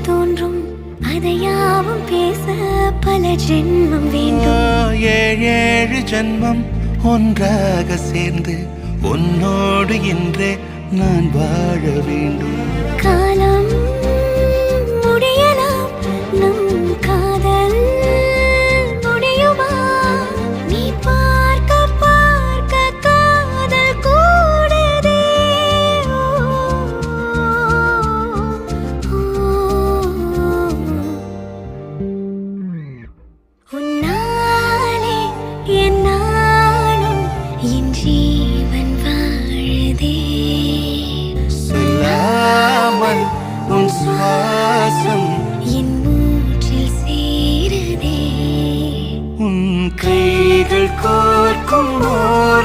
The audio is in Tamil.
தோன்றும் அதையாவும் பேச பல ஜென்மம் வேண்டும். ஏழு ஜென்மம் ஒன்றாக சேர்ந்து உன்னோடு இன்றே நான் வாழ வேண்டும். காலம் முடியலாம், நம் காதல் முடியுமா? நீ பார்க்க பார்க்க காதல் கூடுதே. உன்னாலே என் நாளும் என் ஜீவன் வாழுதே. சொல்லாமல் உன் சுவாசம் என் மூச்சில் சேருதே. உன் கைகள் கோர்க்கும் ஓர்